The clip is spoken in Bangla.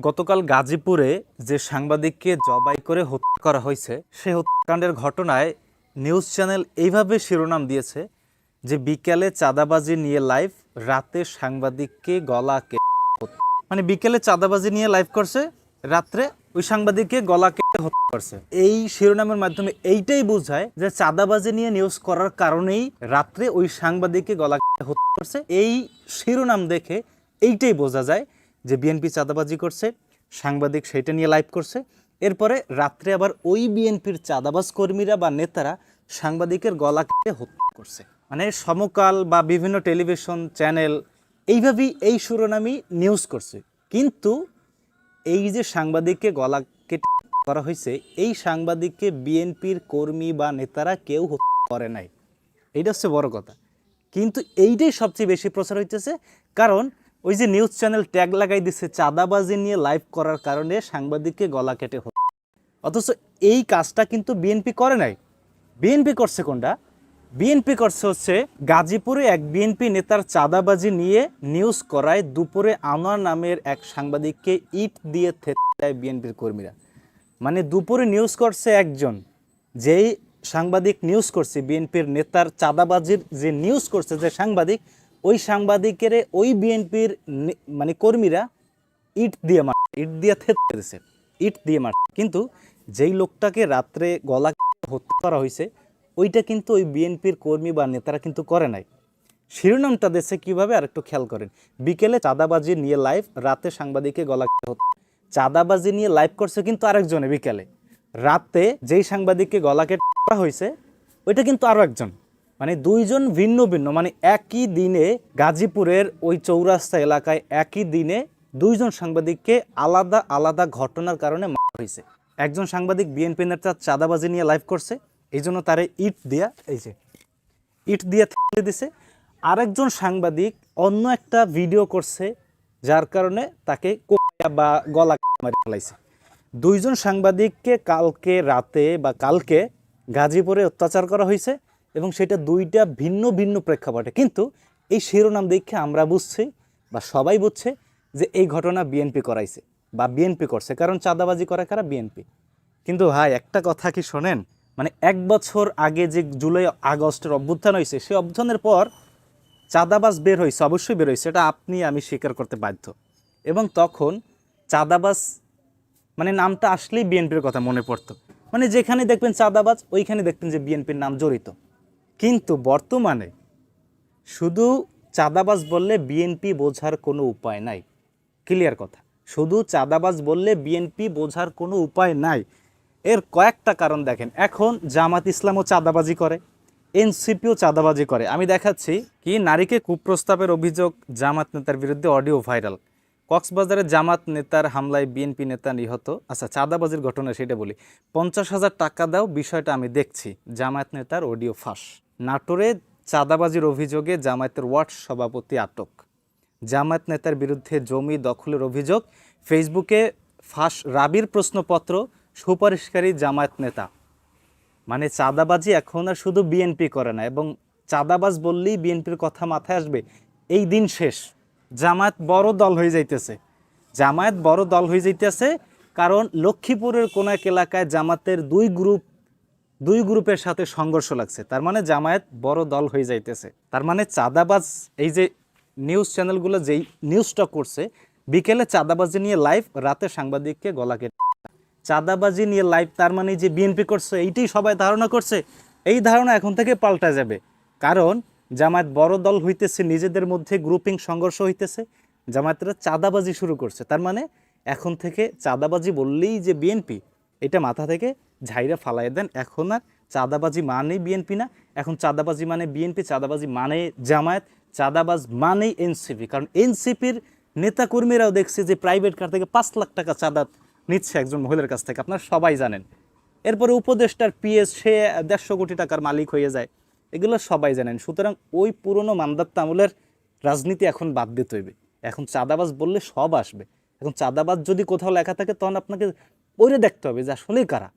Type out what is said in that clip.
গতকাল গাজীপুরে যে সাংবাদিককে জবাই করে হত্যা করা হয়েছে সেই হত্যাকাণ্ডের ঘটনায় নিউজ চ্যানেল এইভাবে শিরোনাম দিয়েছে যে বিকেলে চাঁদাবাজি নিয়ে লাইভ, রাতে সাংবাদিককে গলা কেটে হত্যা। মানে বিকেলে চাঁদাবাজি নিয়ে লাইভ করছে, রাত্রে ওই সাংবাদিককে গলা কেটে হত্যা করছে। এই শিরোনামের মাধ্যমে এইটাই বোঝায় যে চাঁদাবাজি নিয়ে নিউজ করার কারণেই রাত্রে ওই সাংবাদিককে গলা কেটে হত্যা করছে। এই শিরোনাম দেখে এইটাই বোঝা যায় যে বিএনপি চাঁদাবাজি করছে, সাংবাদিক সেইটা নিয়ে লাইভ করছে। এরপরে রাত্রে আবার ওই বিএনপির চাঁদাবাজ কর্মীরা বা নেতারা সাংবাদিকের গলা কেটে হত্যা করছে। মানে সমকাল বা বিভিন্ন টেলিভিশন চ্যানেল এইভাবেই এই শিরোনামই নিউজ করছে। কিন্তু এই যে সাংবাদিককে গলা কেটে করা হয়েছে, এই সাংবাদিককে বিএনপির কর্মী বা নেতারা কেউ হত্যা করে নাই। এইটা হচ্ছে বড় কথা। কিন্তু এইটাই সবচেয়ে বেশি প্রচার হইতেছে, কারণ ওই যে নিউজ চ্যানেল ট্যাগ লাগাই দিচ্ছে চাঁদাবাজি নিয়ে লাইভ করার কারণে সাংবাদিককে গলা কেটে হত্যা। অথচ এই কাজটা কিন্তু বিএনপি করে নাই। বিএনপি করছে কোনটা? বিএনপি করছে হচ্ছে গাজীপুরে এক বিএনপি নেতার চাঁদাবাজি নিয়ে নিউজ করায় দুপুরে আনোয়ার নামের এক সাংবাদিককে ইট দিয়ে থেতে দেয় বিএনপির কর্মীরা। মানে দুপুরে নিউজ করছে একজন, যেই সাংবাদিক নিউজ করছে বিএনপির নেতার চাঁদাবাজির যে নিউজ করছে যে সাংবাদিক, ওই সাংবাদিকের ওই বিএনপির মানে কর্মীরা ইট দিয়ে থেতে দিয়েছে, ইট দিয়ে মারছে। কিন্তু যেই লোকটাকে রাত্রে গলা হত্যা করা হয়েছে ওইটা কিন্তু ওই বিএনপির কর্মী বা নেতারা কিন্তু করে নাই। শিরোনামটা দেশে কিভাবে আর একটু খেয়াল করেন। বিকেলে চাঁদাবাজি নিয়ে লাইভ, রাতে সাংবাদিকে গলা হত্যা। চাঁদাবাজি নিয়ে লাইভ করছে কিন্তু আরেকজনে বিকেলে, রাতে যেই সাংবাদিককে গলা কেটে হয়েছে ওইটা কিন্তু আরো একজন। মানে দুইজন ভিন্ন ভিন্ন, মানে একই দিনে গাজীপুরের ওই চৌরাস্তা এলাকায় একই দিনে দুইজন সাংবাদিককে আলাদা আলাদা ঘটনার কারণে মারা হয়েছে। একজন সাংবাদিক বিএনপি নেতার চাঁদাবাজি নিয়ে লাইভ করছে, এই জন্য তারে ইট দিয়ে থেতে দিছে। আরেকজন সাংবাদিক অন্য একটা ভিডিও করছে যার কারণে তাকে বা গলা মেরে ফেলাইছে। দুইজন সাংবাদিককে কালকে রাতে বা কালকে গাজীপুরে অত্যাচার করা হয়েছে এবং সেটা দুইটা ভিন্ন ভিন্ন প্রেক্ষাপটে। কিন্তু এই শিরোনাম দেখে আমরা বুঝছি বা সবাই বুঝছে যে এই ঘটনা বিএনপি করাইছে বা বিএনপি করছে, কারণ চাঁদাবাজি করে কারা? বিএনপি। কিন্তু ভাই একটা কথা কি শোনেন, মানে 1 বছর আগে যে জুলাই আগস্টের অভ্যুত্থান হয়েছে, সেই অভ্যুত্থানের পর চাঁদাবাজ বের হয়েছে, অবশ্যই বের হয়েছে, এটা আপনি আমি স্বীকার করতে বাধ্য। এবং তখন চাঁদাবাজ মানে নামটা আসলেই বিএনপির কথা মনে পড়তো। মানে যেখানে দেখবেন চাঁদাবাজ ওইখানে দেখবেন যে বিএনপির নাম জড়িত। কিন্তু বর্তমানে শুধু চাঁদাবাজ বললে বিএনপি বোঝার কোনো উপায় নাই। ক্লিয়ার কথা, শুধু চাঁদাবাজ বললে বিএনপি বোঝার কোনো উপায় নাই। এর কয়েকটা কারণ দেখেন। এখন জামাত ইসলামও চাঁদাবাজি করে, এনসিপিও চাঁদাবাজি করে। আমি দেখাচ্ছি কি, নারীকে কুপ্রস্তাবের অভিযোগ জামাত নেতার বিরুদ্ধে অডিও ভাইরাল। কক্সবাজারে জামাত নেতার হামলায় বিএনপি নেতা নিহত। আচ্ছা, চাঁদাবাজির ঘটনা সেটা বলি। 50,000 টাকা দাও, বিষয়টা আমি দেখছি, জামায়াত নেতার অডিও ফাঁস। নাটোরে চাঁদাবাজির অভিযোগে জামায়াতের ওয়ার্ড সভাপতি আটক। জামায়াত নেতার বিরুদ্ধে জমি দখলের অভিযোগ, ফেসবুকে ফাঁস রাবির প্রশ্নপত্র, সুপারিশকারী জামায়াত নেতা। মানে চাঁদাবাজি এখন আর শুধু বিএনপি করে না, এবং চাঁদাবাজ বললেই বিএনপির কথা মাথায় আসবে, এই দিন শেষ। জামায়াত বড় দল হয়ে যাইতেছে, জামায়াত বড় দল হয়ে যাইতেছে। কারণ লক্ষ্মীপুরের কোন এক এলাকায় জামাতের দুই গ্রুপের সাথে সংঘর্ষ লাগছে, তার মানে জামায়াত বড় দল হয়ে যাইতেছে। তার মানে চাঁদাবাজ, এই যে নিউজ চ্যানেলগুলো যেই নিউজটা করছে, বিকেলে চাঁদাবাজি নিয়ে লাইভ, রাতে সাংবাদিককে গলা কেটে। চাঁদাবাজি নিয়ে লাইভ, তার মানে যে বিএনপি করছে, এইটাই সবাই ধারণা করছে। এই ধারণা এখন থেকে পাল্টা যাবে, কারণ জামায়াত বড় দল হইতেছে, নিজেদের মধ্যে গ্রুপিং সংঘর্ষ হইতেছে, জামায়াতরা চাঁদাবাজি শুরু করছে। তার মানে এখন থেকে চাঁদাবাজি বললেই যে বিএনপি, এটা মাথা থেকে ঝাইরা ফালাই দেন। এখন আর চাঁদাবাজি মানে বিএনপি না, এখন চাঁদাবাজি মানে বিএনপি, চাঁদাবাজি মানে জামায়াত, চাঁদাবাজ মানেই এনসিপি। কারণ এনসিপির নেতাকর্মীরাও দেখছে যে প্রাইভেট কার থেকে 5 লাখ টাকা চাঁদা নিচ্ছে একজন মহিলার কাছ থেকে, আপনারা সবাই জানেন। এরপরে উপদেষ্টার পিএস, সে 150 কোটি টাকার মালিক হয়ে যায়, এগুলো সবাই জানেন। সুতরাং ওই পুরনো মান্দাত্তা আমলের রাজনীতি এখন বাদ দিতে হইবে। এখন চাঁদাবাজ বললে সব আসবে। এখন চাঁদাবাজ যদি কোথাও লেখা থাকে, তখন আপনাকে ওইটা দেখতে হবে যে আসলেই কারা।